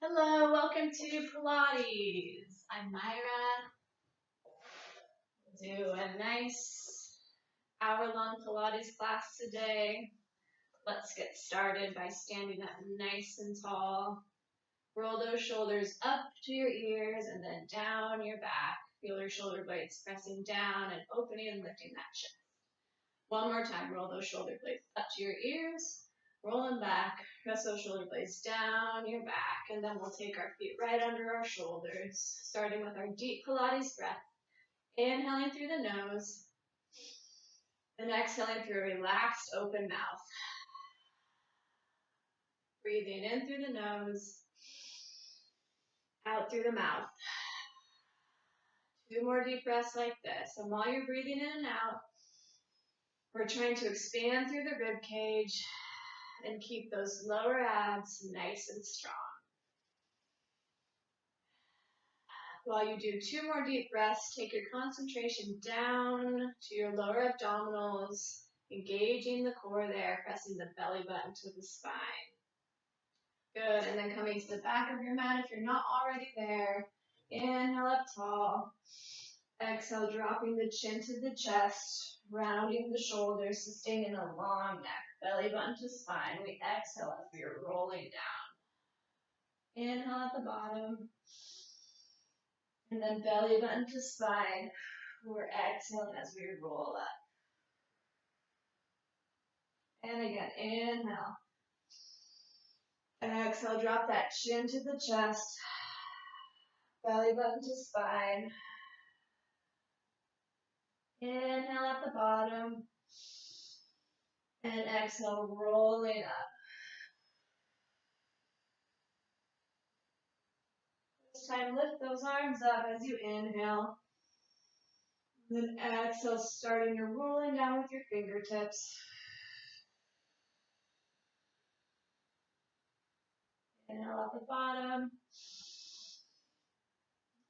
Hello, welcome to Pilates. I'm Myra. Do a nice hour-long Pilates class today. Let's get started by standing up nice and tall. Roll those shoulders up to your ears and then down your back. Feel your shoulder blades pressing down and opening and lifting that chest. One more time, roll those shoulder blades up to your ears. Roll them back, press those shoulder blades down your back, and then we'll take our feet right under our shoulders, starting with our deep Pilates breath. Inhaling through the nose, and exhaling through a relaxed, open mouth. Breathing in through the nose, out through the mouth. 2 more deep breaths like this. And while you're breathing in and out, we're trying to expand through the rib cage and keep those lower abs nice and strong. While you do 2 more deep breaths, take your concentration down to your lower abdominals, engaging the core there, pressing the belly button to the spine. Good, and then coming to the back of your mat if you're not already there. Inhale up tall. Exhale, dropping the chin to the chest, rounding the shoulders, sustaining a long neck, belly button to spine. We exhale as we are rolling down. Inhale at the bottom. And then belly button to spine. We're exhaling as we roll up. And again, inhale. Exhale, drop that chin to the chest. Belly button to spine. Inhale at the bottom. And exhale, rolling up. This time, lift those arms up as you inhale. Then exhale, starting your rolling down with your fingertips. Inhale at the bottom.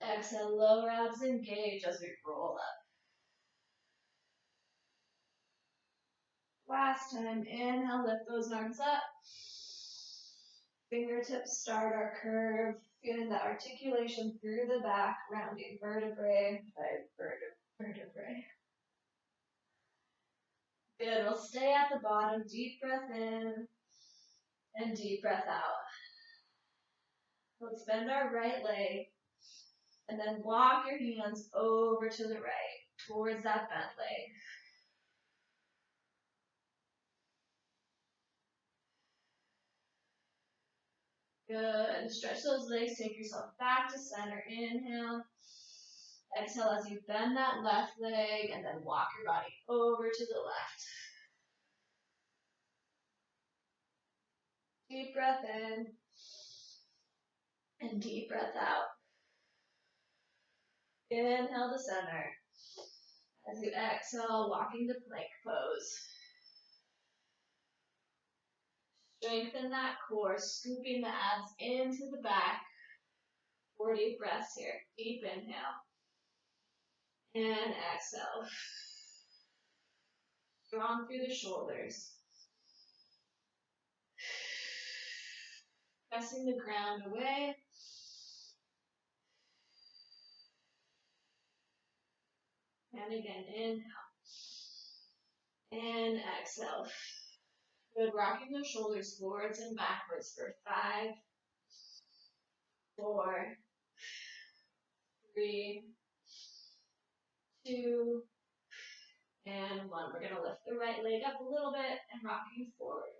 Exhale, lower abs engage as we roll up. Last time, inhale, lift those arms up. Fingertips start our curve, feeling the articulation through the back, rounding vertebrae by vertebrae. Good, we'll stay at the bottom, deep breath in and deep breath out. Let's bend our right leg and then walk your hands over to the right, towards that bent leg. Good. Stretch those legs. Take yourself back to center. Inhale. Exhale as you bend that left leg and then walk your body over to the left. Deep breath in and deep breath out. Inhale to center. As you exhale, walking to plank pose. Strengthen that core, scooping the abs into the back. 4 deep breaths here. Deep inhale. And exhale. Strong through the shoulders. Pressing the ground away. And again, inhale. And exhale. Good, rocking the shoulders forwards and backwards for 5, 4, 3, 2, and 1. We're going to lift the right leg up a little bit and rocking forward.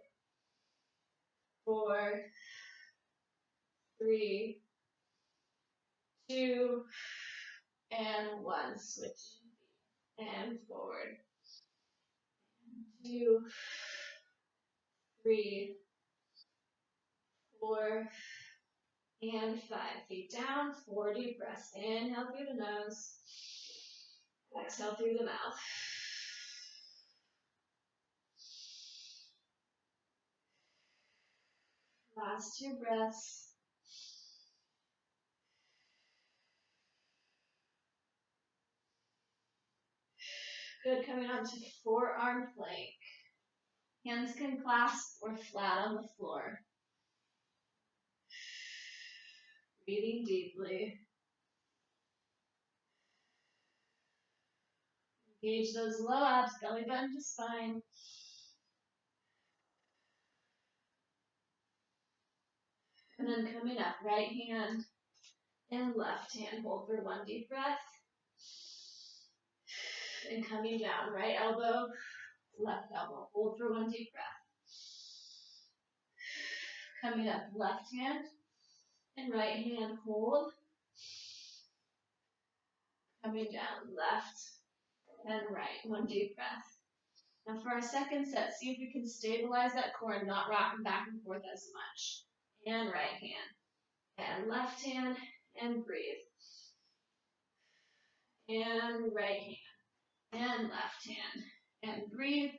4, 3, 2, and 1. Switching and forward. 2, 3, 4, and 5. Feet down, 4 deep breaths. Inhale through the nose. Exhale through the mouth. Last 2 breaths. Good, coming on to forearm plank. Hands can clasp or flat on the floor. Breathing deeply. Engage those low abs, belly button to spine. And then coming up, right hand and left hand. Hold for one deep breath. And coming down, right elbow, left elbow. Hold for one deep breath. Coming up, left hand and right hand, hold. Coming down, left and right. One deep breath. Now for our second set, see if you can stabilize that core and not rocking back and forth as much. And right hand. And left hand and breathe. And right hand. And left hand. And breathe.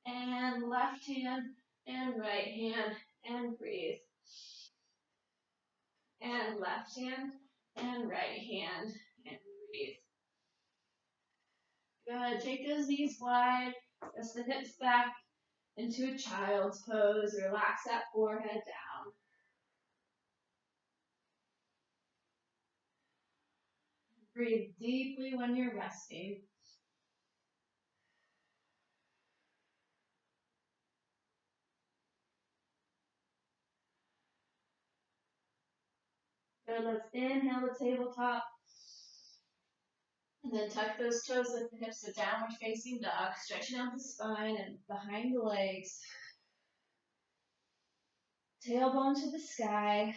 And left hand and right hand and breathe. And left hand and right hand and breathe. Good. Take those knees wide. Press the hips back into a child's pose. Relax that forehead down. Breathe deeply when you're resting. Good. Let's inhale the tabletop. And then tuck those toes, lift the hips to downward facing dog, stretching out the spine and behind the legs. Tailbone to the sky.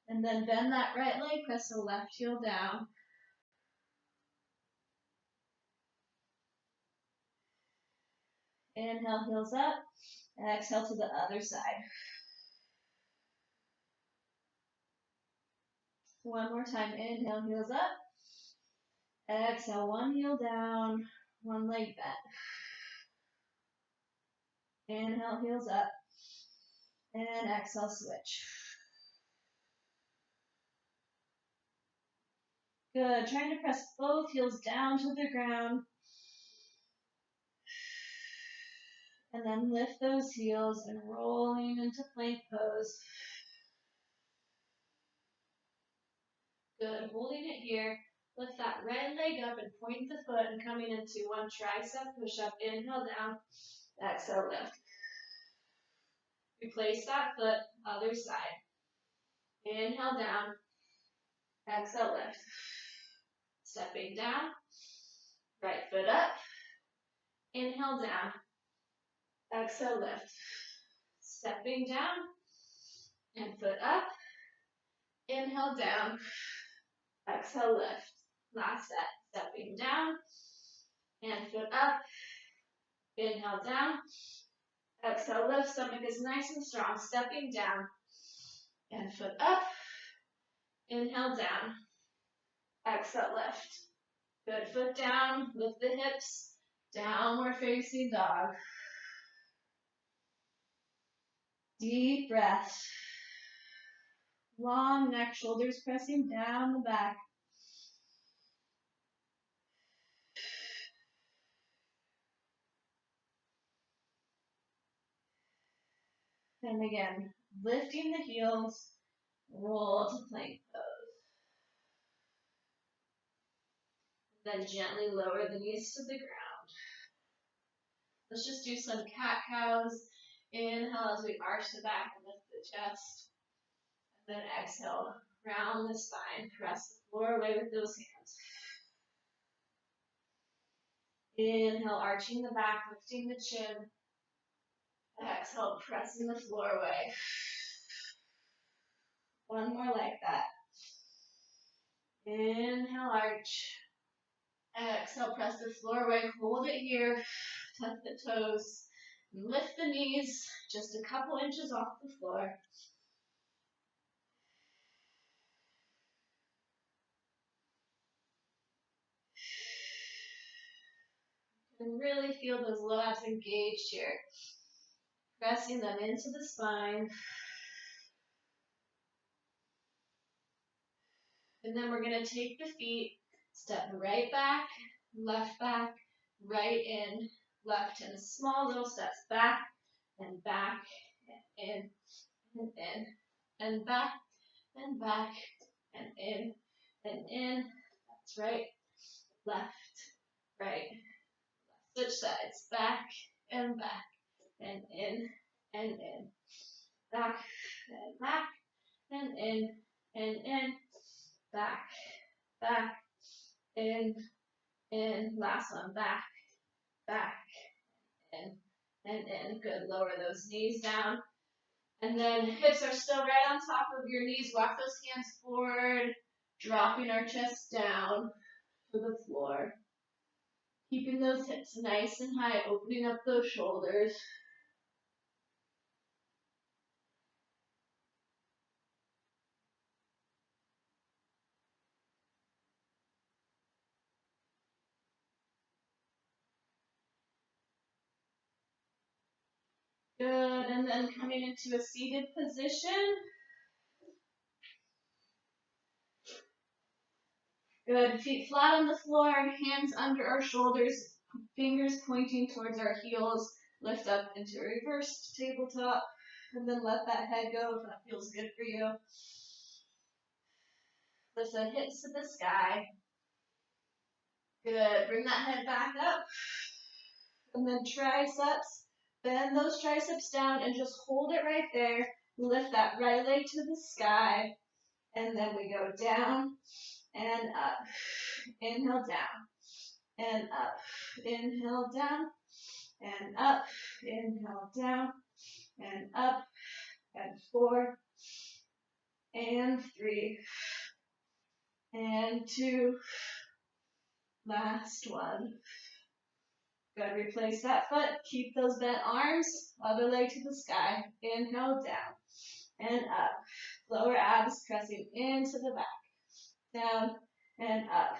And then bend that right leg, press the left heel down. Inhale, heels up. Exhale to the other side. One more time. Inhale, heels up. Exhale, one heel down, one leg bent. Inhale, heels up. And exhale, switch. Good. Trying to press both heels down to the ground. And then lift those heels and rolling into plank pose. Good. Holding it here. Lift that right leg up and point the foot and coming into one tricep push-up. Inhale down. Exhale, lift. Replace that foot, other side. Inhale down. Exhale, lift. Stepping down. Right foot up. Inhale down. Exhale, lift. Stepping down. And foot up. Inhale down. Exhale, lift. Last set. Stepping down. And foot up. Inhale down. Exhale, lift. Stomach is nice and strong. Stepping down. And foot up. Inhale down. Exhale, lift. Good. Foot down. Lift the hips. Downward facing dog. Deep breath. Long neck, shoulders pressing down the back. And again, lifting the heels, roll to plank pose. Then gently lower the knees to the ground. Let's just do some cat-cows. Inhale as we arch the back and lift the chest. And then exhale, round the spine. Press the floor away with those hands. Inhale, arching the back, lifting the chin. Exhale, pressing the floor away. One more like that. Inhale, arch. Exhale, press the floor away. Hold it here. Tuck the toes. Lift the knees just a couple inches off the floor. And really feel those low abs engaged here. Pressing them into the spine. And then we're going to take the feet, step right back, right in, left in. Small little steps back in, and in, and back, and back, and in, and in. That's right, left, right. Switch sides, back, and back, and in, back, and back, and in, back, back, in, last one, back, back, in, and in. Good, lower those knees down. And then hips are still right on top of your knees. Walk those hands forward, dropping our chest down to the floor. Keeping those hips nice and high, opening up those shoulders. Good, and then coming into a seated position. Good, feet flat on the floor, hands under our shoulders, fingers pointing towards our heels. Lift up into a reversed tabletop, and then let that head go if that feels good for you. Lift the hips to the sky. Good, bring that head back up. And then triceps, bend those triceps down and just hold it right there. Lift that right leg to the sky. And then we go down and up. Inhale down and up. Inhale down and up. Inhale down and up. And 4 and 3 and 2. Last one. Good, replace that foot. Keep those bent arms. Other leg to the sky. Inhale down and up. Lower abs pressing into the back. Down and up.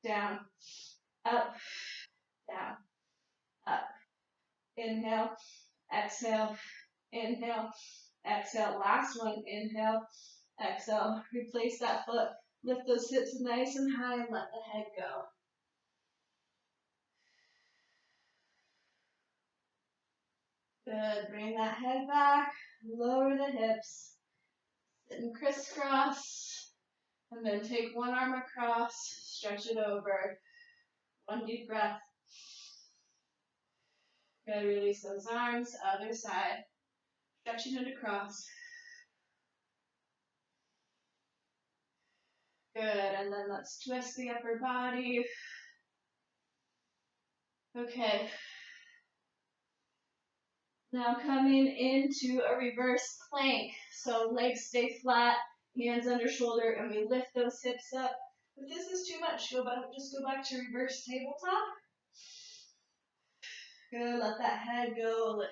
Down, up, down, up. Inhale, exhale, inhale, exhale. Last one, inhale, exhale. Replace that foot. Lift those hips nice and high and let the head go. Good, bring that head back, lower the hips, sit in crisscross, and then take one arm across, stretch it over. One deep breath. Good, release those arms, other side, stretching it across. Good, and then let's twist the upper body. Okay. Now coming into a reverse plank. So legs stay flat, hands under shoulder, and we lift those hips up. If this is too much, just go back to reverse tabletop. Good, let that head go, let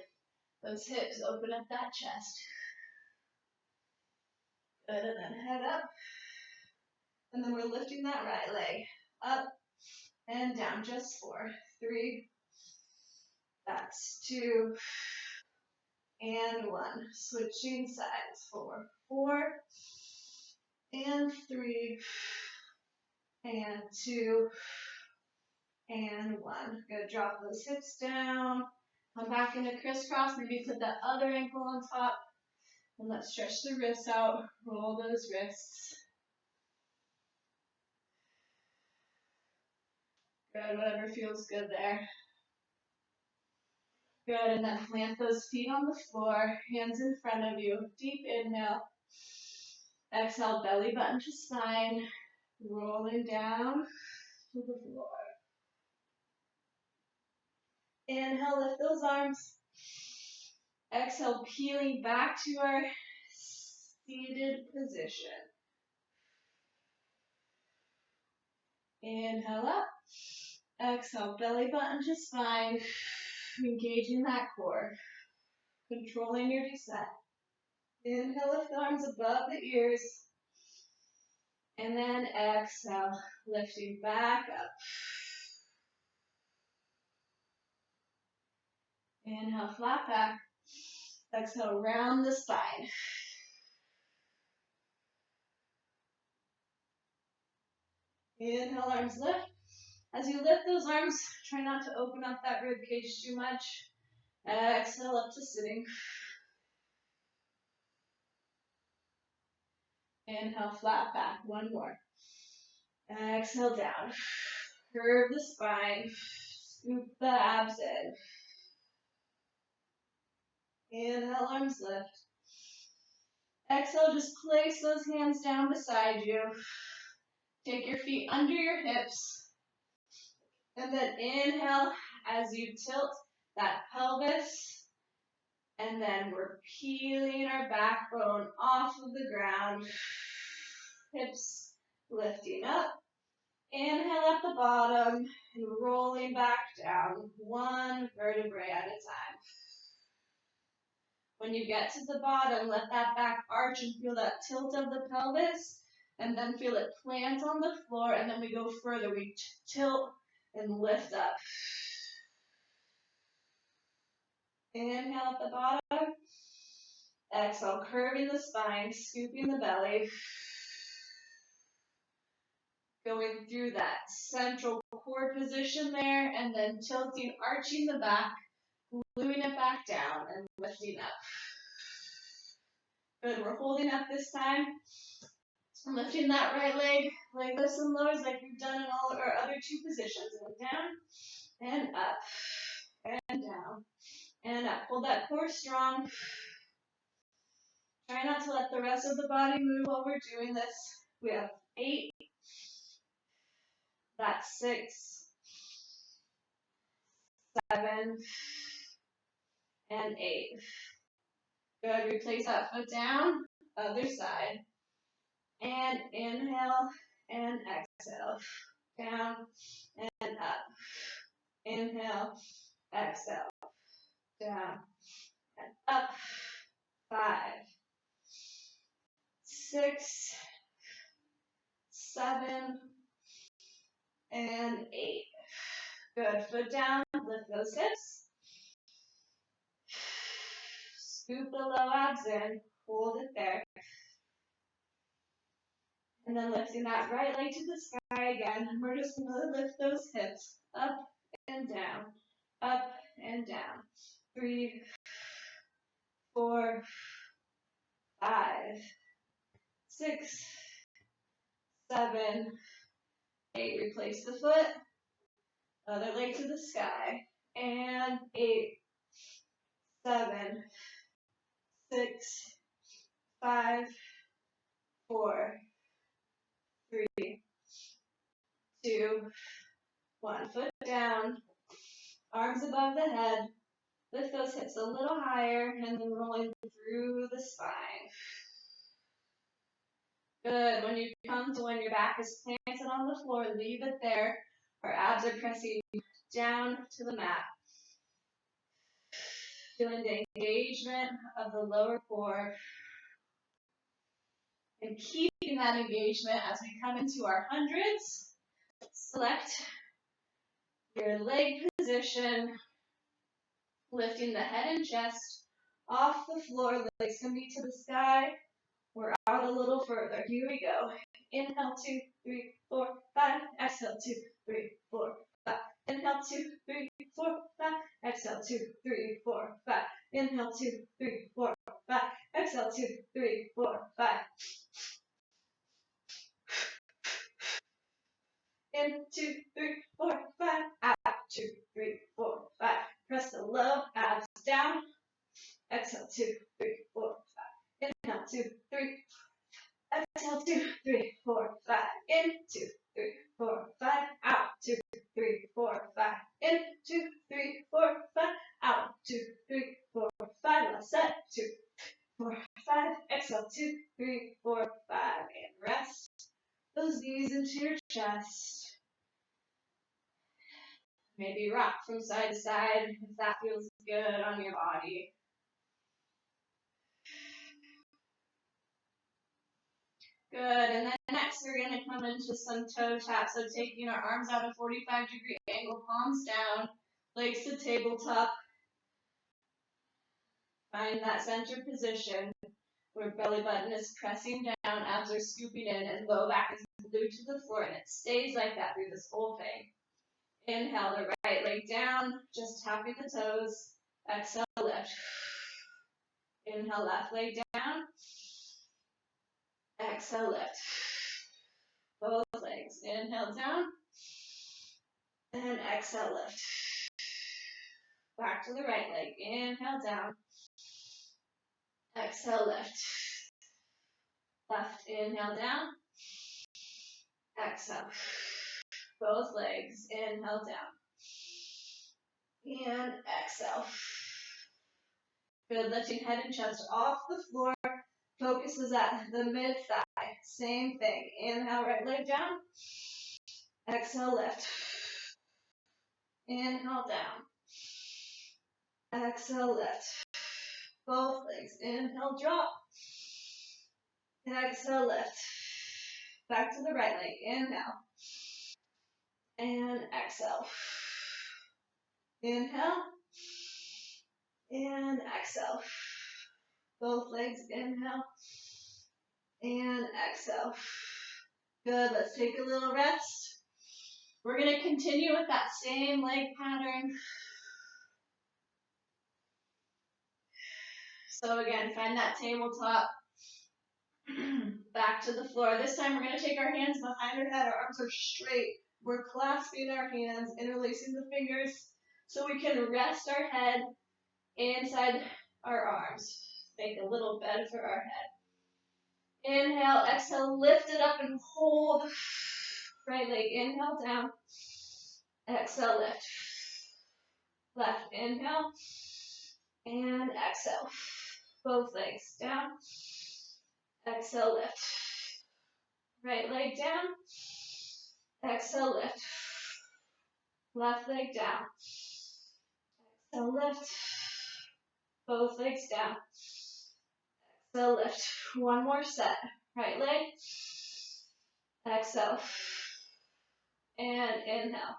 those hips open up that chest. Good, and then head up. And then we're lifting that right leg up and down, just 4, 3, that's 2, and 1. Switching sides, 4, 4, and 3, and 2, and 1. Good, drop those hips down, come back into crisscross, maybe put that other ankle on top, and let's stretch the wrists out, roll those wrists. Good, whatever feels good there. Good, and then plant those feet on the floor, hands in front of you. Deep inhale. Exhale, belly button to spine, rolling down to the floor. Inhale, lift those arms. Exhale, peeling back to our seated position. Inhale up. Exhale, belly button to spine, engaging that core, controlling your descent. Inhale, lift the arms above the ears. And then exhale, lifting back up. Inhale, flat back. Exhale, round the spine. Inhale, arms lift. As you lift those arms, try not to open up that rib cage too much. Exhale up to sitting. Inhale, flat back. One more. Exhale down. Curve the spine. Scoop the abs in. Inhale, arms lift. Exhale, just place those hands down beside you. Take your feet under your hips. And then inhale as you tilt that pelvis. And then we're peeling our backbone off of the ground. Hips lifting up. Inhale at the bottom and rolling back down, one vertebrae at a time. When you get to the bottom, let that back arch and feel that tilt of the pelvis, and then feel it plant on the floor, and then we go further. We tilt and lift up. Inhale at the bottom. Exhale, curving the spine, scooping the belly. Going through that central core position there, and then tilting, arching the back, gluing it back down, and lifting up. Good, we're holding up this time. Lifting that right leg, like lifts and lowers like we've done in all of our other two positions. And down, and up, and down, and up. Hold that core strong. Try not to let the rest of the body move while we're doing this. We have 8. That's 6, 7, and 8. Good, replace that foot down, other side. And inhale and exhale. Down and up. Inhale, exhale. Down and up. 5, 6, 7, and 8. Good, foot down, lift those hips. Scoop the low abs in, hold it there. And then lifting that right leg to the sky again. And we're just going to lift those hips up and down, up and down. 3, 4, 5, 6, 7, 8. Replace the foot. Other leg to the sky. And 8, 7, 6, 5, 4, 3, 2, 1. Foot down. Arms above the head. Lift those hips a little higher and then rolling through the spine. Good. When you come to when your back is planted on the floor, leave it there. Our abs are pressing down to the mat. Feeling the engagement of the lower core. And keeping that engagement as we come into our hundreds. Select your leg position. Lifting the head and chest off the floor. Legs can be to the sky. We're out a little further. Here we go. Inhale, 2, 3, 4, 5. Exhale, 2, 3, 4, 5. Inhale, 2, 3, 4, 5. Exhale, 2, 3, 4, 5. Inhale, 2, 3, 4, 5. Exhale, 2, 3, 4, 5. In, 2, 3, 4, 5. Out, 2, 3, 4, 5. Press the low abs down. Exhale, 2, 3, 4, 5. Inhale, 2, 3. Exhale, 2, 3, 4, 5. In, 2, 3, 4, 5. Out, 2, 3, 4, 5. In, 2, 3, 4, 5. Out, 2, 3, 4, 5. Last set. 2, 4, 5. Exhale, 2, 3, 4, 5. And rest those knees into your chest. Maybe rock from side to side if that feels good on your body. Good, and then next we're going to come into some toe taps. So taking our arms out of 45-degree angle, palms down, legs to tabletop. Find that center position where belly button is pressing down, abs are scooping in, and low back is glued to the floor, and it stays like that through this whole thing. Inhale the right leg down, just tapping the toes. Exhale, lift. Inhale, left leg down. Exhale, lift. Both legs. Inhale, down. And exhale, lift. Back to the right leg. Inhale, down. Exhale, lift. Left, inhale, down. Exhale. Both legs. Inhale, down. And exhale. Good. Lifting head and chest off the floor. Focus is at the mid-thigh. Same thing. Inhale, right leg down. Exhale, lift. Inhale, down. Exhale, lift. Both legs. Inhale, drop. Exhale, lift. Back to the right leg. Inhale. And exhale. Inhale. And exhale. Both legs. Inhale. And exhale. Good. Let's take a little rest. We're going to continue with that same leg pattern. So again, find that tabletop. Back to the floor. This time we're going to take our hands behind our head. Our arms are straight. We're clasping our hands, interlacing the fingers so we can rest our head inside our arms. Make a little bed for our head. Inhale, exhale, lift it up and hold. Right leg, inhale, down. Exhale, lift. Left, inhale. And exhale. Both legs down. Exhale, lift. Right leg down. Exhale, lift. Left leg down. Exhale, lift. Both legs down. Exhale, lift. One more set. Right leg. Exhale. And inhale.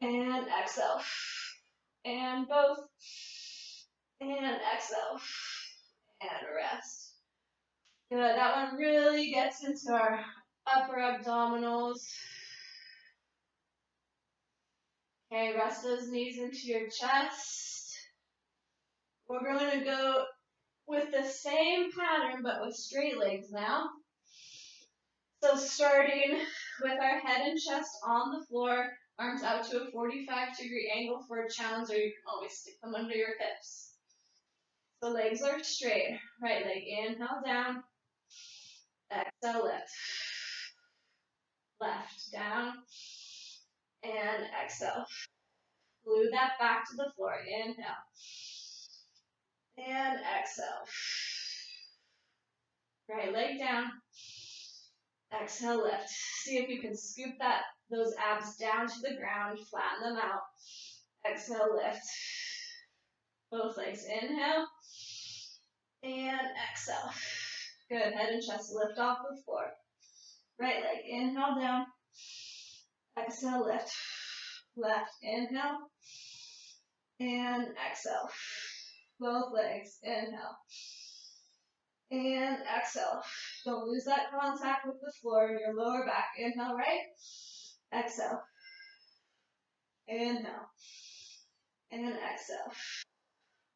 And exhale. And both. And exhale. And rest. Good. That one really gets into our upper abdominals. Okay, rest those knees into your chest. We're going to go with the same pattern, but with straight legs now. So starting with our head and chest on the floor, arms out to a 45-degree angle for a challenge, or you can always stick them under your hips. The legs are straight. Right leg, inhale, down. Exhale, lift. Left, down. And exhale. Glue that back to the floor. Inhale. And exhale. Right leg down. Exhale, lift. See if you can scoop those abs down to the ground. Flatten them out. Exhale, lift. Both legs. Inhale. And exhale. Good. Head and chest lift off the floor. Right leg. Inhale, down. Exhale, lift. Left. Inhale. And exhale. Both legs. Inhale. And exhale. Don't lose that contact with the floor in your lower back. Inhale, right. Exhale. Inhale. And exhale.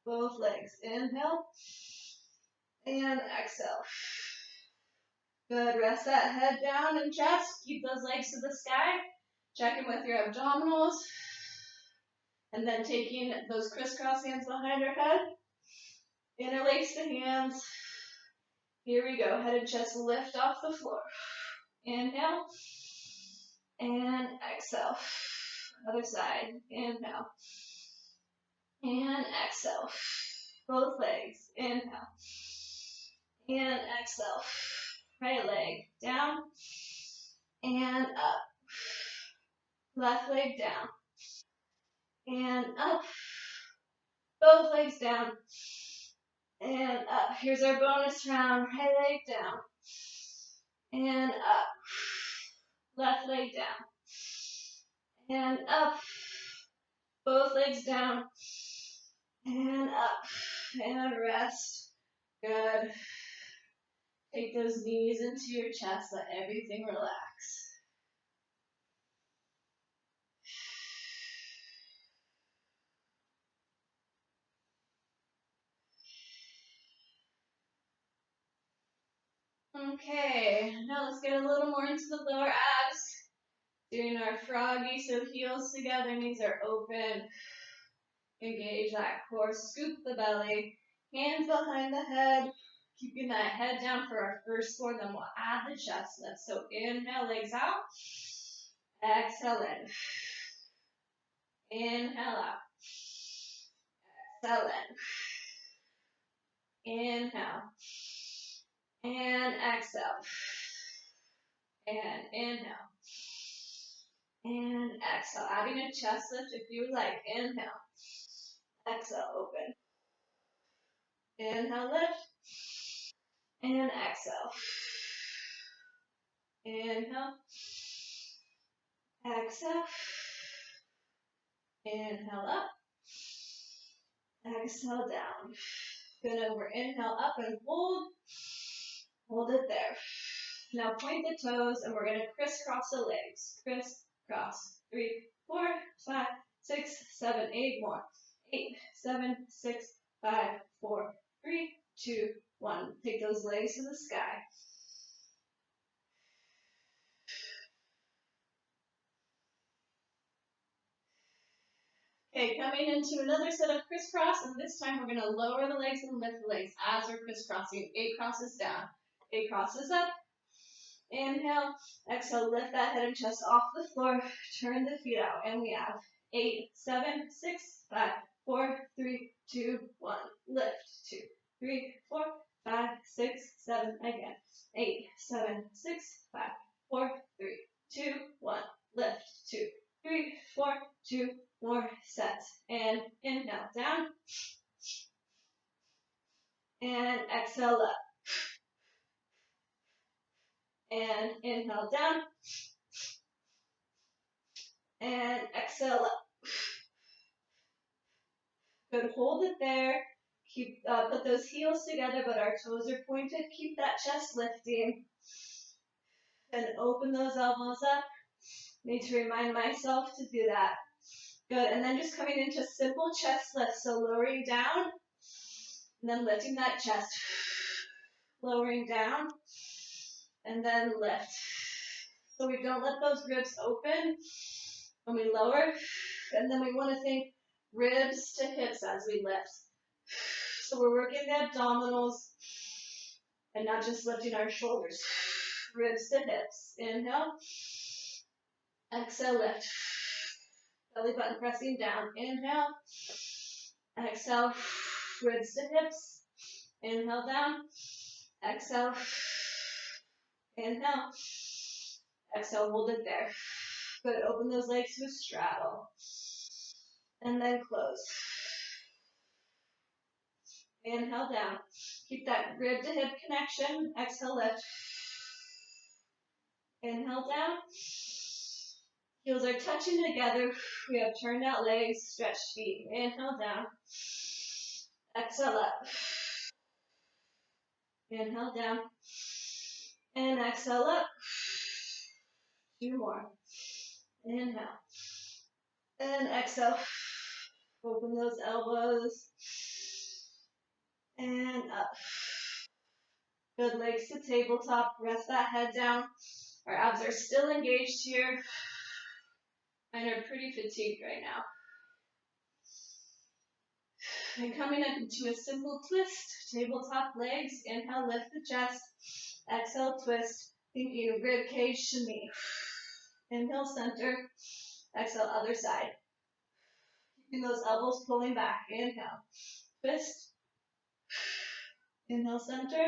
Both legs. Inhale. And exhale. Good. Rest that head down and chest. Keep those legs to the sky. Check in with your abdominals. And then taking those crisscross hands behind your head. Interlace the hands. Here we go. Head and chest lift off the floor. Inhale. And exhale. Other side. Inhale. And exhale. Both legs. Inhale. And exhale. Right leg down. And up. Left leg down. And up. Both legs down. And up. Here's our bonus round. Right leg down. And up. Left leg down. And up. Both legs down. And up. And rest. Good. Take those knees into your chest. Let everything relax. Okay, now let's get a little more into the lower abs. Doing our froggy, so heels together, knees are open. Engage that core, scoop the belly, hands behind the head, keeping that head down for our first four, then we'll add the chest lift. So inhale, legs out, exhale in, inhale out, exhale in, inhale, and exhale, and inhale, and exhale, adding a chest lift if you like. Inhale, exhale, open, inhale, lift, and exhale. Inhale, exhale, inhale up, exhale down. Good, over inhale up and hold it there. Now point the toes and we're gonna crisscross the legs. Crisscross, 3, 4, 5, 6, 7, 8 more. 8, 7, 6, 5, 4, 3, 2, 1. Take those legs to the sky. Okay, coming into another set of crisscross, and this time we're going to lower the legs and lift the legs as we're crisscrossing. 8 crosses down, 8 crosses up. Inhale, exhale, lift that head and chest off the floor, turn the feet out, and we have 8, 7, 6, 5, 4, 3, 2, 1. Lift, 2, 3, 4, 5, 6, 7, again. 8, 7, 6, 5, 4, 3, 2, 1. Lift, 2, 3, 4, 2, more sets. And inhale down. And exhale up. And inhale down. And exhale up. Good, hold it there. Keep put those heels together, but our toes are pointed. Keep that chest lifting. And open those elbows up. Need to remind myself to do that. Good, and then just coming into simple chest lift. So lowering down, and then lifting that chest. Lowering down, and then lift. So we don't let those ribs open when we lower, and then we want to think ribs to hips as we lift. So we're working the abdominals and not just lifting our shoulders. Ribs to hips. Inhale, exhale, lift. Belly button pressing down. Inhale, exhale, ribs to hips. Inhale down, exhale, inhale, exhale, hold it there. Good, open those legs to a straddle. And then close. Inhale down. Keep that rib to hip connection. Exhale, lift. Inhale down. Heels are touching together. We have turned out legs, stretched feet. Inhale down. Exhale up. Inhale down. And exhale up. 2 more. Inhale. And exhale. Open those elbows. And up. Good, legs to tabletop. Rest that head down. Our abs are still engaged here. And are pretty fatigued right now. And coming up into a simple twist. Tabletop legs. Inhale, lift the chest. Exhale, twist. Thinking rib cage to knee. Inhale, center. Exhale, other side. Keeping those elbows pulling back. Inhale, twist. Inhale, center.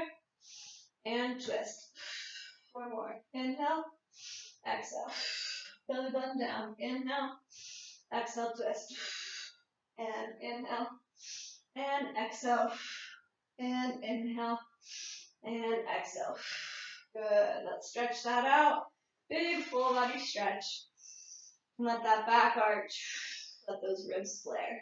And twist. 4 more. Inhale, exhale. Belly button down. Inhale, exhale, twist. And inhale, and exhale, and inhale, and exhale. Good. Let's stretch that out. Big full body stretch. And let that back arch. Let those ribs flare.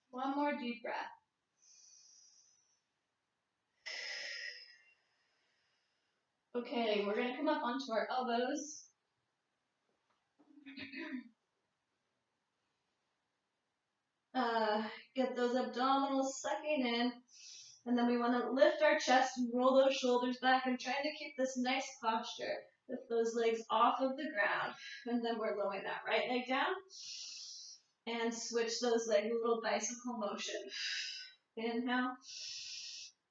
One more deep breath. Okay, we're going to come up onto our elbows. Get those abdominals sucking in. And then we want to lift our chest and roll those shoulders back and trying to keep this nice posture. Lift those legs off of the ground. And then we're lowering that right leg down. And switch those legs, a little bicycle motion. Inhale.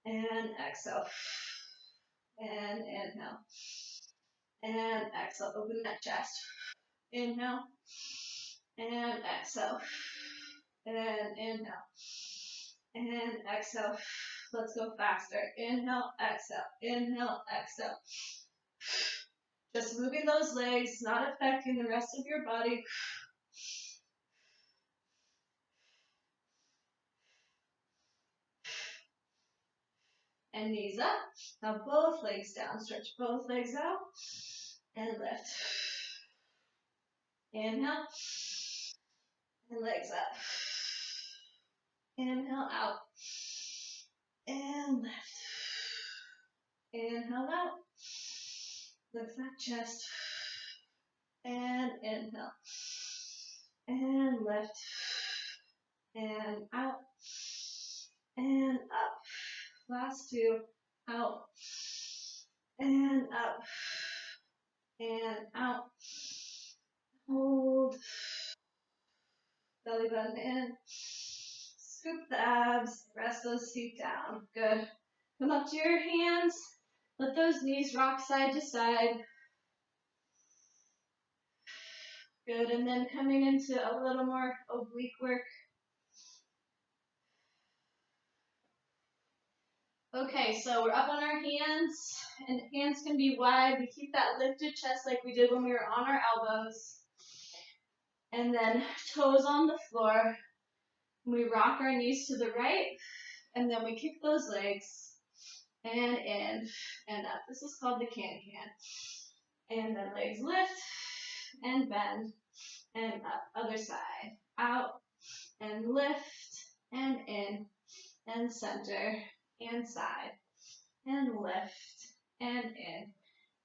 And exhale. And inhale. And exhale. Open that chest. Inhale. And exhale. And inhale. And exhale. Let's go faster. Inhale, exhale. Inhale, exhale. Just moving those legs, not affecting the rest of your body. And knees up. Now both legs down. Stretch both legs out. And lift. Inhale. And legs up. Inhale out. And lift. Inhale out. Lift that chest. And inhale. And lift. And out. And up. Last two. Out. And up. And out. Hold. Belly button in. Scoop the abs. Rest those feet down. Good. Come up to your hands. Let those knees rock side to side. Good. And then coming into a little more oblique work. Okay, so we're up on our hands, and hands can be wide. We keep that lifted chest like we did when we were on our elbows. And then toes on the floor. We rock our knees to the right, and then we kick those legs, and in, and up. This is called the can-can. And then legs lift, and bend, and up. Other side. Out, and lift, and in, and center, and side, and lift, and in,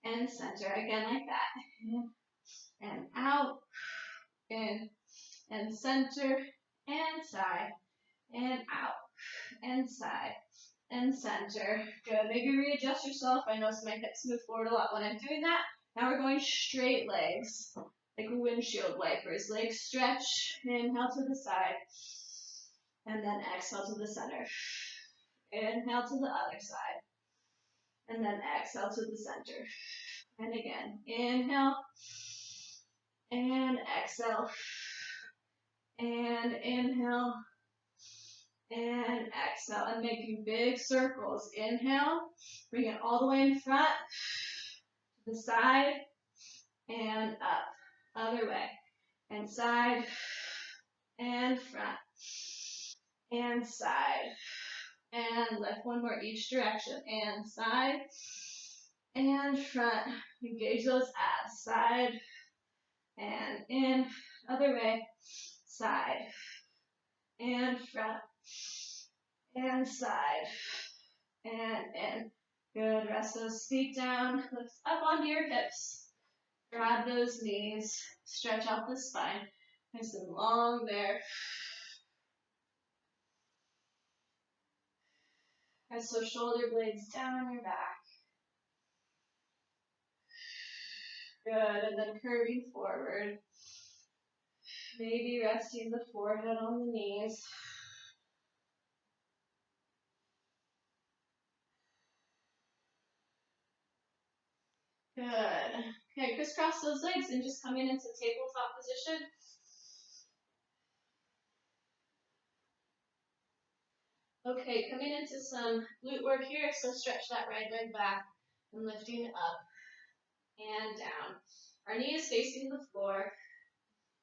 and center. Again like that. In, and out, in, and center, and side, and out, and side, and center. Good. Maybe readjust yourself. I know my hips move forward a lot when I'm doing that. Now we're going straight legs, like windshield wipers. Legs stretch. Inhale to the side, and then exhale to the center. Inhale to the other side, and then exhale to the center. And again, inhale, and exhale, and inhale, and exhale, and making big circles. Inhale, bring it all the way in front, to the side, and up. Other way, and side, and front, and side, and lift. One more each direction, and side, and front. Engage those abs. Side, and in. Other way, side, and front, and side, and in. Good. Rest those feet down. Lift up onto your hips. Grab those knees. Stretch out the spine. Nice and long there. Press those shoulder blades down on your back. Good. And then curving forward. Maybe resting the forehead on the knees. Good. Okay, crisscross those legs and just coming into tabletop position. Okay, coming into some glute work here, so stretch that right leg back and lifting up and down. Our knee is facing the floor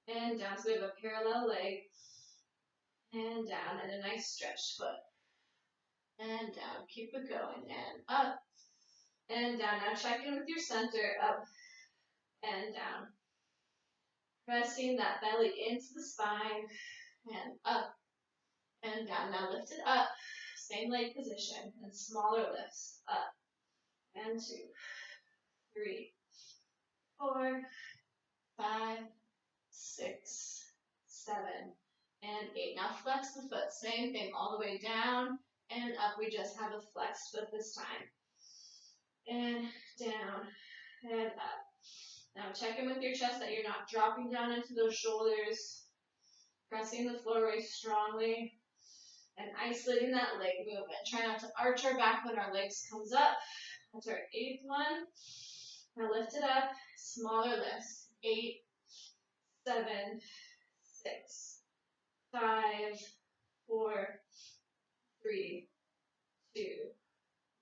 and down, so we have a parallel leg and down, and a nice stretched foot. And down, keep it going, and up and down. Now check in with your center, up and down. Pressing that belly into the spine, and up and down. Now lift it up, same leg position, and smaller lifts, up, and 2, 3, 4, 5, 6, 7, and 8. Now flex the foot. Same thing, all the way down and up. We just have a flexed foot this time. And down and up. Now check in with your chest that you're not dropping down into those shoulders. Pressing the floor very strongly. And isolating that leg movement. Try not to arch our back when our legs comes up. That's our 8th one. Now lift it up. Smaller lifts. 8, 7, 6, 5, 4, 3, 2,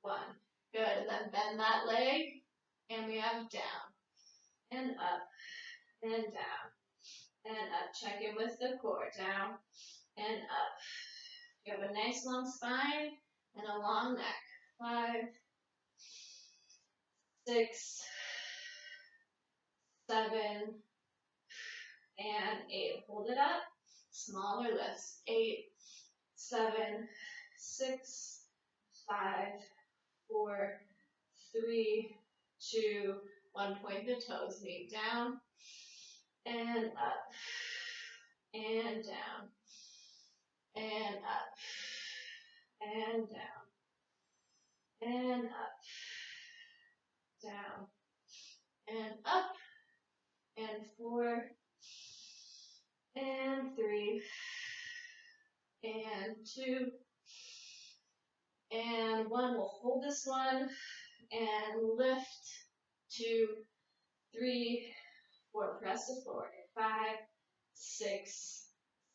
1. Good. And then bend that leg. And we have down. And up. And down. And up. Check in with the core. Down. And up. You have a nice long spine and a long neck. 5, 6, 7, and 8. Hold it up. Smaller lifts. 8, 7, 6, 5, 4, 3, 2, 1. Point the toes. Knee down and up and down and up and down and up, down and up, and 4 and 3 and 2 and 1. We'll hold this one and lift. 2, 3, 4. Press the floor. 5, 6,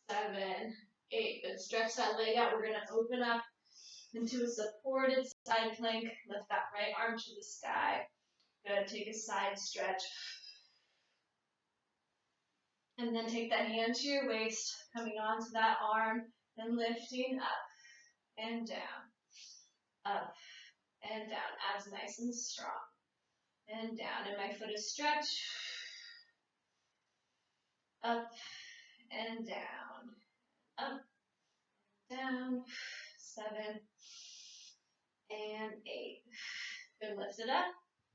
7, 8. Good. Stretch that leg out. We're going to open up into a supported side plank. Lift that right arm to the sky. Good. Take a side stretch. And then take that hand to your waist, coming onto that arm, and lifting up and down, up and down. Abs nice and strong. And down. And my foot is stretched. Up and down. Up, down. 7 and 8. Good. Lift it up.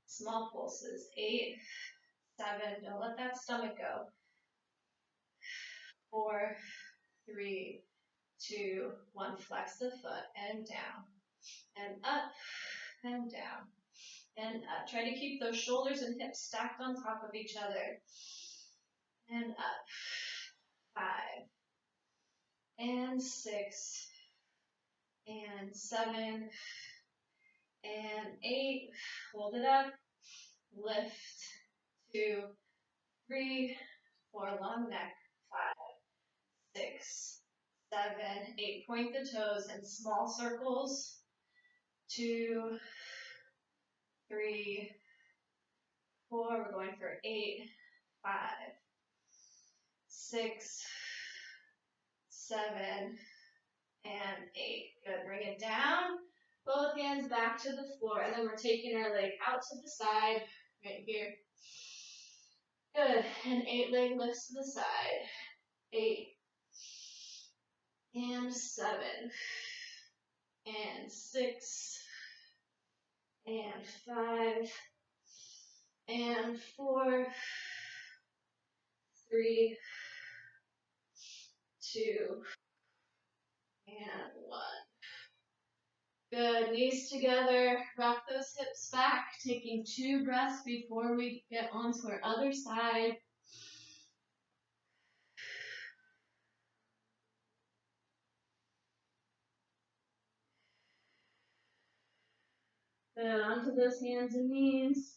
Small pulses. 8, 7. Don't let that stomach go. 4, 3, 2, 1. Flex the foot and down and up and down and up. Try to keep those shoulders and hips stacked on top of each other. And up. 5 and 6 and 7 and 8. Hold it up. Lift. 2, 3, 4. Long neck. 5, 6, 7, 8. Point the toes in small circles. 2, 3, 4. We're going for 8, 5, 6, 7, and 8. Good. Bring it down. Both hands back to the floor. And then we're taking our leg out to the side. Right here. Good. And 8 leg lifts to the side. 8 and 7 and 6 and 5 and 4, 3, 2, and 1. Good. Knees together. Rock those hips back. Taking 2 breaths before we get onto our other side. Good. Onto those hands and knees.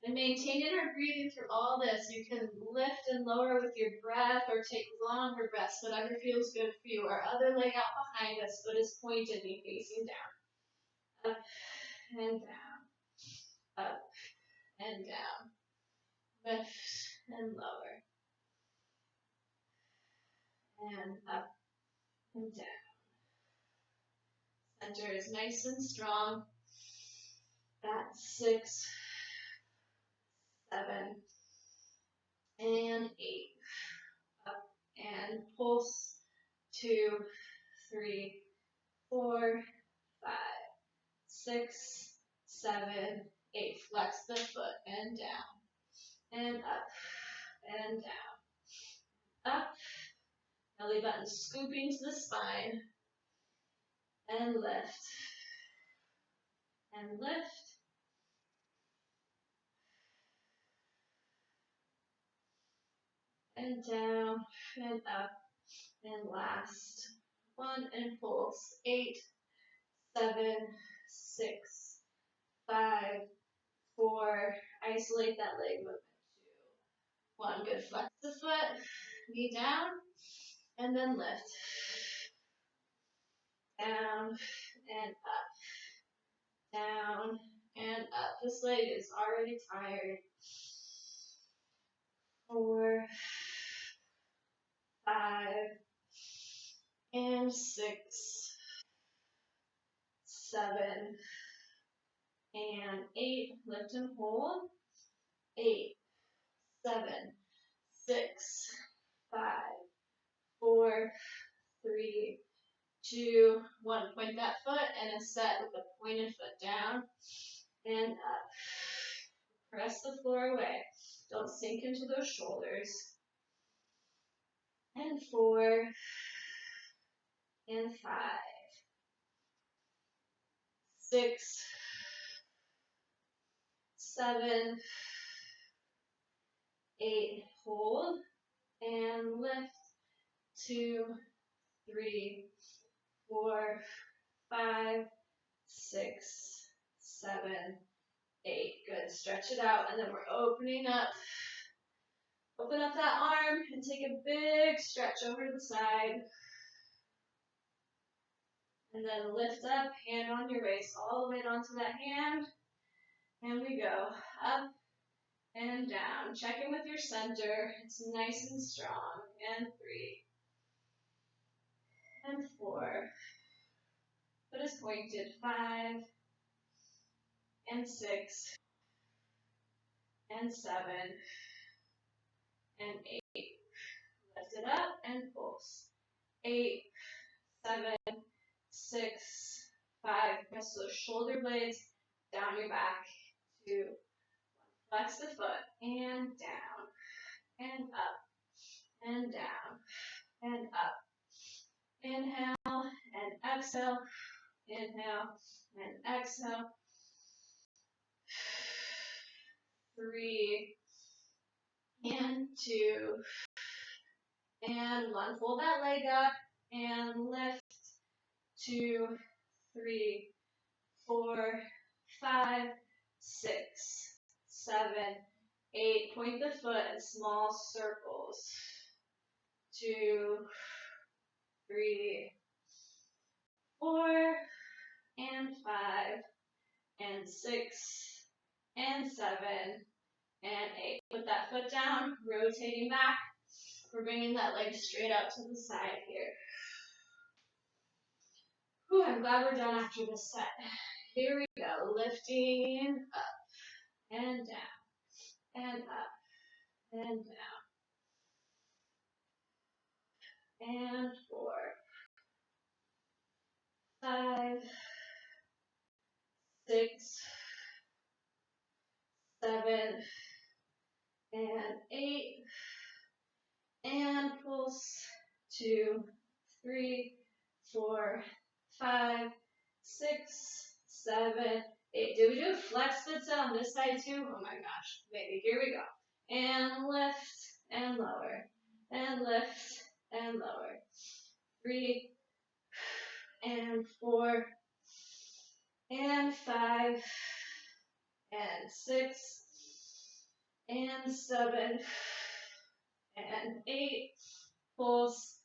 And maintaining our breathing through all this. You can lift and lower with your breath or take longer breaths, whatever feels good for you. Our other leg out behind us, foot is pointed, knee facing down. Up and down. Up and down. Lift and lower. And up and down. Center is nice and strong. That's 6, 7, and 8. Up and pulse. 2, 3, 4, 5, 6, 7, 8. Flex the foot and down. And up and down. Up Belly button scooping to the spine. And lift. And lift. And down and up. And last one, and pulse. 8, 7, 6, 5, 4. Isolate that leg movement. 2, 1. Good. Flex the foot. Knee down. And then lift. Down and up. Down and up. This leg is already tired. 4, 5, and 6, 7, and 8. Lift and hold. 8, 7, 6, 5, 4, 3, 2, 1. Point that foot and a set with the pointed foot down and up. Press the floor away. Don't sink into those shoulders. And 4, and 5, 6, 7, 8. Hold and lift. 2, 3, 4, 5, 6, 7, 8. Good. Stretch it out, and then we're opening up. Open up that arm and take a big stretch over to the side. And then lift up, hand on your waist, all the way onto that hand. And we go up and down. Check in with your center. It's nice and strong. And 3. And 4. Foot is pointed. 5. And 6. And 7. And 8. Lift it up and pulse. 8, 7, 6, 5. Press those shoulder blades down your back. 2, 1. Flex the foot and down and up and down and up. Inhale and exhale. Inhale and exhale. 3 and 2 and 1. Pull that leg up and lift. 2, 3, 4, 5, 6, 7, 8. Point the foot in small circles. 2, 3, 4, and 5, and 6, and 7, and 8. Put that foot down, rotating back. We're bringing that leg straight out to the side here. Whew, I'm glad we're done after this set. Here we go. Lifting up and down and up and down. And 4, 5, 6, 7, and 8. And pulse. 2, 3, 4, 5, 6, 7, 8. Did we do a flex foot set on this side too? Oh my gosh. Maybe. Here we go. And lift and lower. And lift and lower. 3 and 4 and 5 and 6 and 7 and 8. Pulse.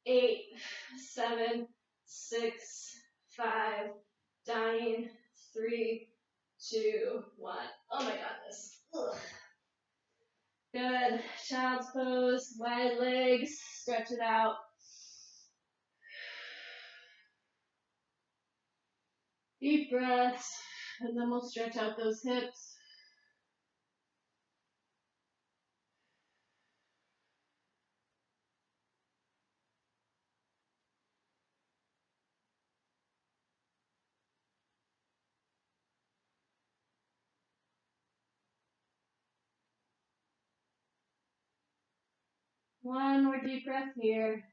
8, 7, 6, 5, dying. 3, 2, 1. Oh my goodness. Ugh. Good. Child's pose. Wide legs. Stretch it out. Deep breaths. And then we'll stretch out those hips. One more deep breath here.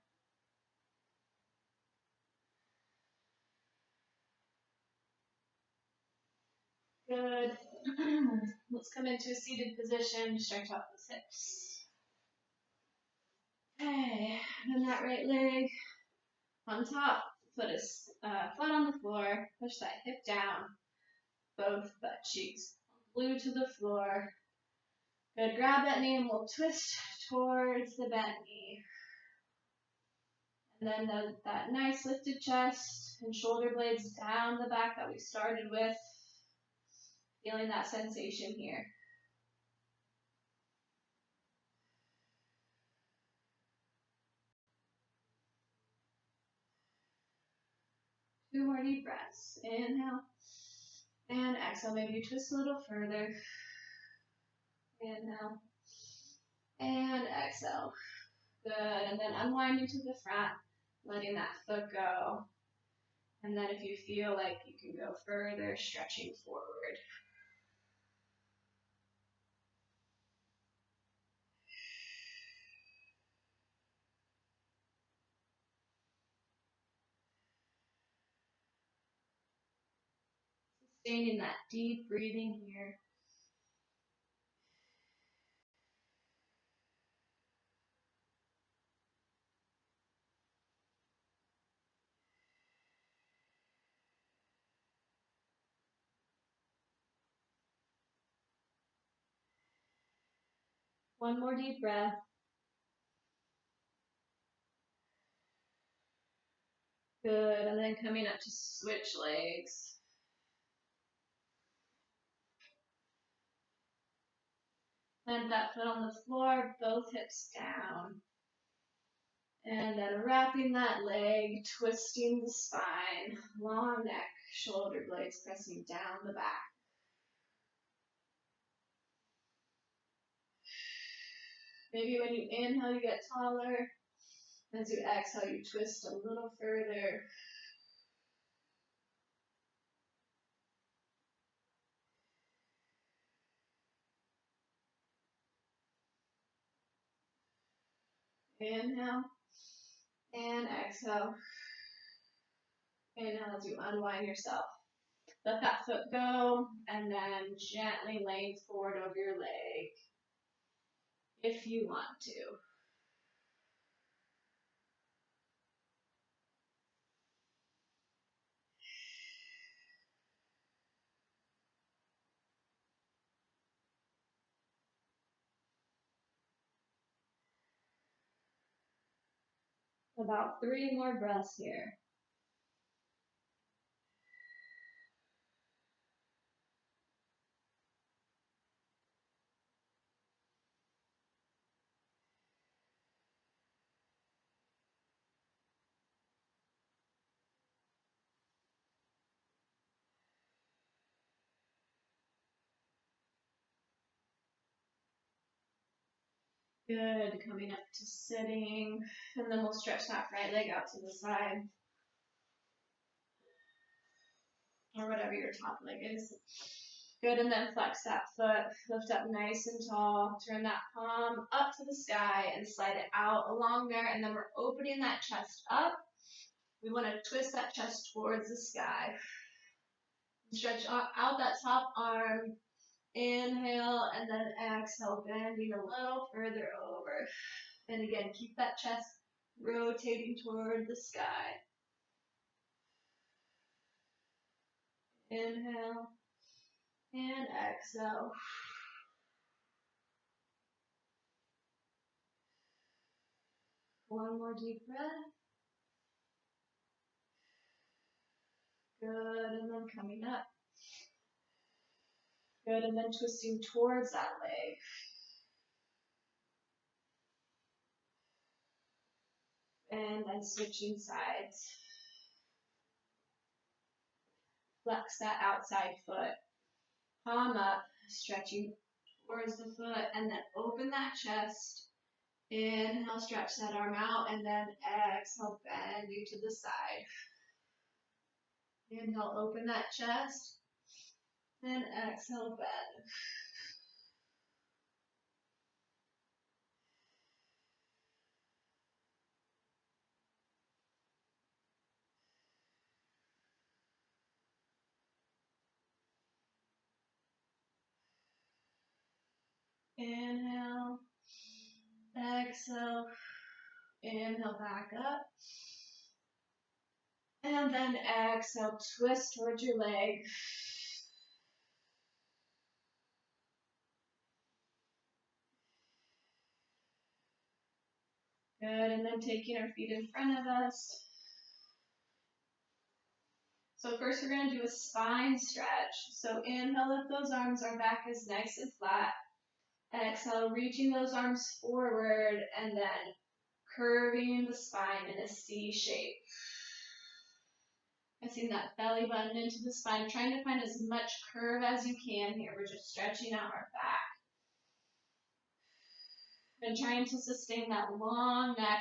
Good. Let's come into a seated position. Stretch out those hips. Okay. Then that right leg on top. Foot on the floor. Push that hip down. Both butt cheeks glued to the floor. Good. Grab that knee and we'll twist towards the bent knee. And then that nice lifted chest and shoulder blades down the back that we started with. Feeling that sensation here. Two more deep breaths. Inhale and exhale. Maybe you twist a little further. Inhale and exhale. Good. And then unwinding to the front, letting that foot go. And then if you feel like you can go further, stretching forward. Sustaining that deep breathing here. One more deep breath. Good. And then coming up to switch legs. Plant that foot on the floor, both hips down. And then wrapping that leg, twisting the spine, long neck, shoulder blades pressing down the back. Maybe when you inhale, you get taller. As you exhale, you twist a little further. Inhale and exhale. Inhale as you unwind yourself. Let that foot go and then gently lean forward over your leg if you want to. About 3 more breaths here. Good. Coming up to sitting. And then we'll stretch that right leg out to the side. Or whatever your top leg is. Good, and then flex that foot, lift up nice and tall, turn that palm up to the sky and slide it out along there, and then we're opening that chest up. We want to twist that chest towards the sky. Stretch out that top arm, inhale, and then exhale, bending a little further over. And again, keep that chest rotating toward the sky. Inhale and exhale. One more deep breath. Good, and then coming up. Good, and then twisting towards that leg. And then switching sides. Flex that outside foot. Palm up, stretching towards the foot, and then open that chest. Inhale, stretch that arm out, and then exhale, bend you to the side. Inhale, open that chest, and exhale, bend. Inhale, exhale, inhale back up. And then exhale, twist towards your leg. Good, and then taking our feet in front of us. So first we're going to do a spine stretch. So inhale, lift those arms, our back is nice and flat. Exhale, reaching those arms forward and then curving the spine in a C shape. Pressing that belly button into the spine, trying to find as much curve as you can here. We're just stretching out our back. And trying to sustain that long neck.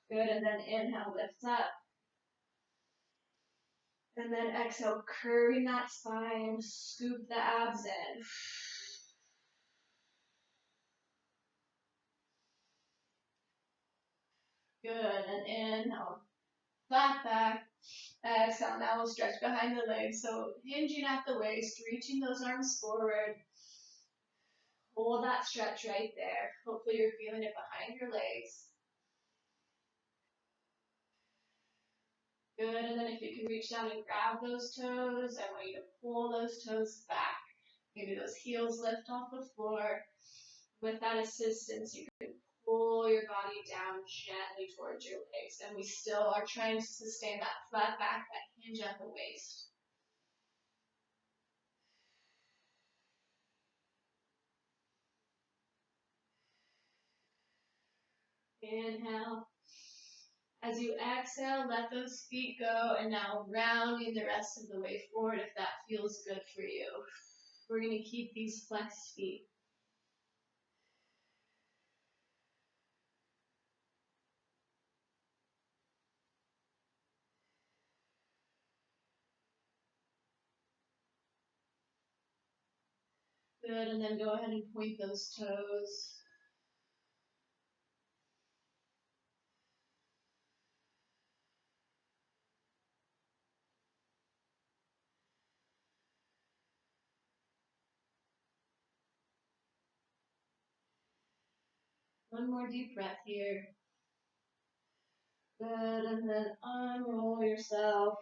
Good, and then inhale, lift up. And then exhale, curving that spine, scoop the abs in. Good, and inhale, flat back. Exhale, now we'll stretch behind the legs. So hinging at the waist, reaching those arms forward. Hold that stretch right there. Hopefully you're feeling it behind your legs. Good, and then if you can reach down and grab those toes, I want you to pull those toes back. Maybe those heels lift off the floor. With that assistance, you can pull your body down gently towards your legs. And we still are trying to sustain that flat back, that hinge at the waist. Inhale. As you exhale, let those feet go, and now rounding the rest of the way forward if that feels good for you. We're going to keep these flexed feet. Good, and then go ahead and point those toes. One more deep breath here. Good, and then unroll yourself.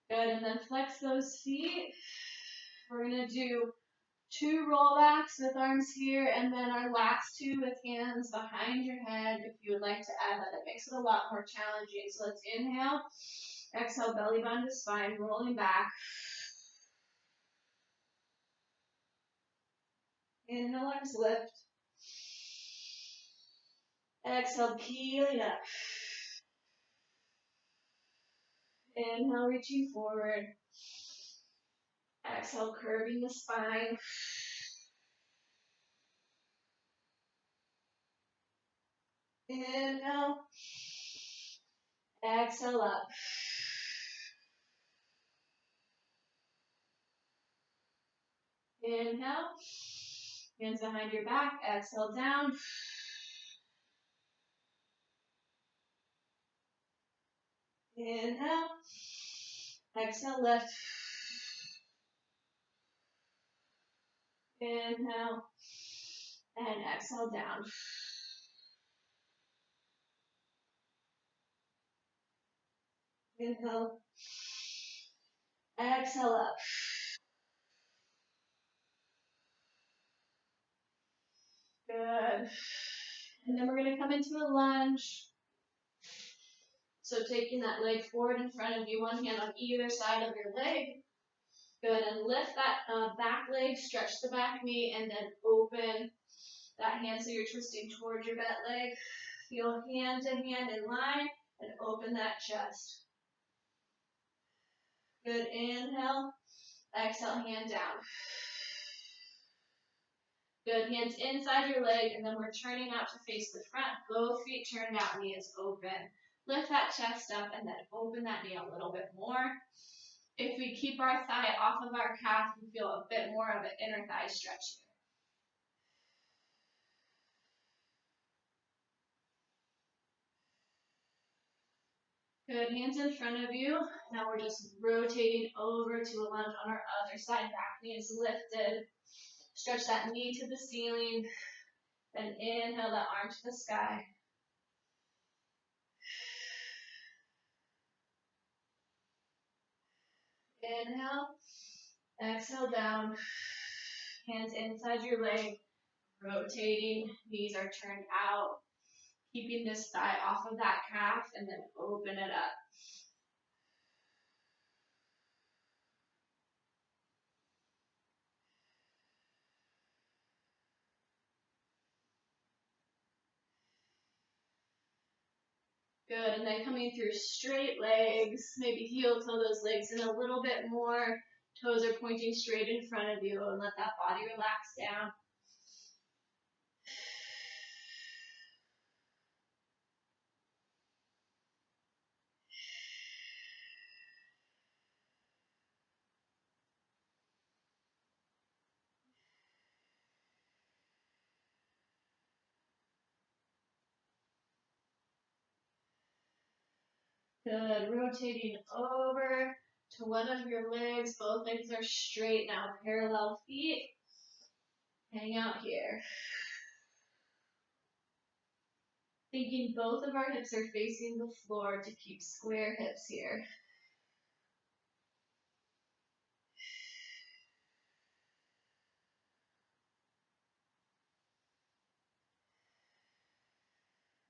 Good, and then flex those feet. We're going to do 2 rollbacks with arms here, and then our last 2 with hands behind your head. If you would like to add that, it makes it a lot more challenging. So let's inhale, exhale, belly button to spine, rolling back. Inhale, arms lift. Exhale, peeling up. Inhale, reaching forward. Exhale, curving the spine. Inhale. Exhale up. Inhale. Hands behind your back. Exhale down. Inhale. Exhale, lift. Inhale. And exhale down. Inhale. Exhale up. Good. And then we're going to come into a lunge. So taking that leg forward in front of you, one hand on either side of your leg. Good, and lift that back leg, stretch the back knee, and then open that hand so you're twisting towards your back leg. Feel hand to hand in line, and open that chest. Good, inhale, exhale, hand down. Good, hands inside your leg, and then we're turning out to face the front. Both feet turned out, knee is open. Lift that chest up, and then open that knee a little bit more. If we keep our thigh off of our calf, we feel a bit more of an inner thigh stretch Good, hands in front of you. Now we're just rotating over to a lunge on our other side. Back knee is lifted. Stretch that knee to the ceiling. Then inhale that arm to the sky. Inhale. Exhale down. Hands inside your leg. Rotating. Knees are turned out. Keeping this thigh off of that calf and then open it up. Good, and then coming through straight legs, maybe heel toe those legs in a little bit more. Toes are pointing straight in front of you, and let that body relax down. Good, rotating over to one of your legs. Both legs are straight now, parallel feet. Hang out here. Thinking both of our hips are facing the floor to keep square hips here.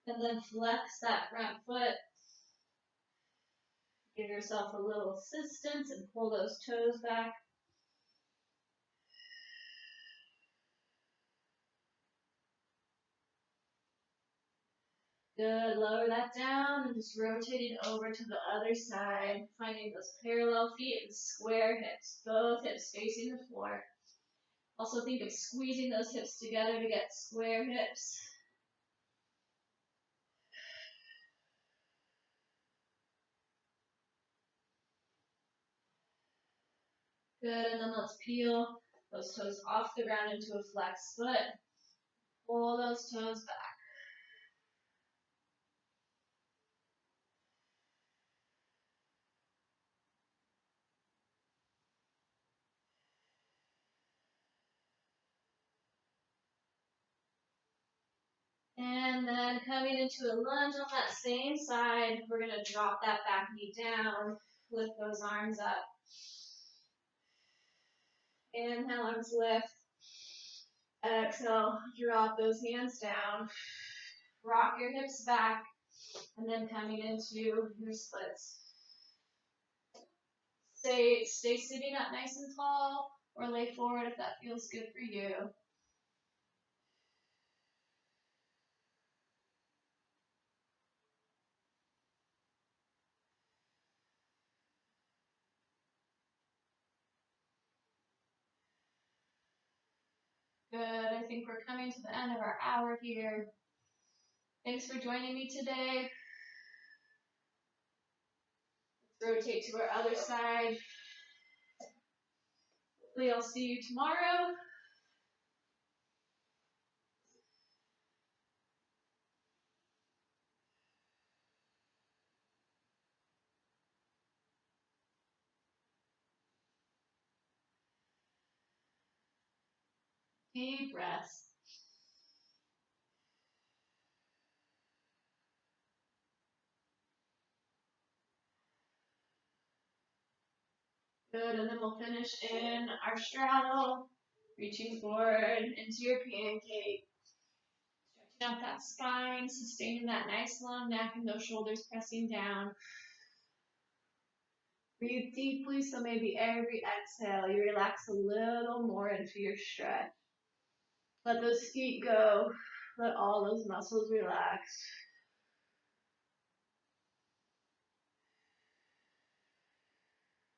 And then flex that front foot. Give yourself a little assistance and pull those toes back. Good, lower that down and just rotate it over to the other side, finding those parallel feet and square hips, both hips facing the floor. Also think of squeezing those hips together to get square hips. Good, and then let's peel those toes off the ground into a flex foot. Pull those toes back. And then coming into a lunge on that same side, we're going to drop that back knee down, lift those arms up. Inhale, arms lift. Exhale, drop those hands down. Rock your hips back, and then coming into your splits. Stay sitting up nice and tall, or lay forward if that feels good for you. Good, I think we're coming to the end of our hour here. Thanks for joining me today. Let's rotate to our other side. Hopefully I'll see you tomorrow. Deep breaths. Good, and then we'll finish in our straddle, reaching forward into your pancake. Stretching out that spine, sustaining that nice long neck and those shoulders pressing down. Breathe deeply, so maybe every exhale you relax a little more into your stretch. Let those feet go. Let all those muscles relax.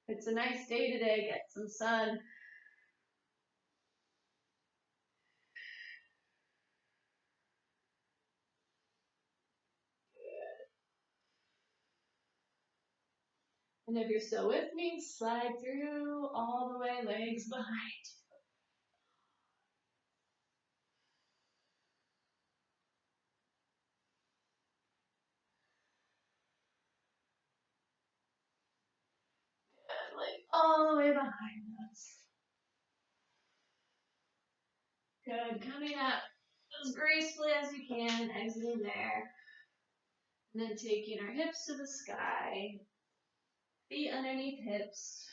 It's a nice day today. Get some sun. And if you're still with me, slide through all the way, legs behind. belly all the way behind us. Good. Coming up as gracefully as we can, exiting there. And then taking our hips to the sky, feet underneath hips.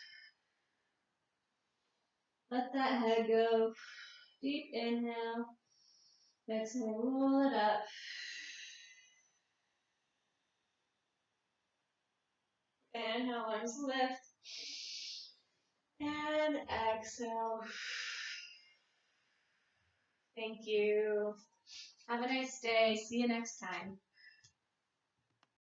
Let that head go. Deep inhale. Exhale, roll it up. Inhale, arms lift. And exhale. Thank you. Have a nice day. See you next time.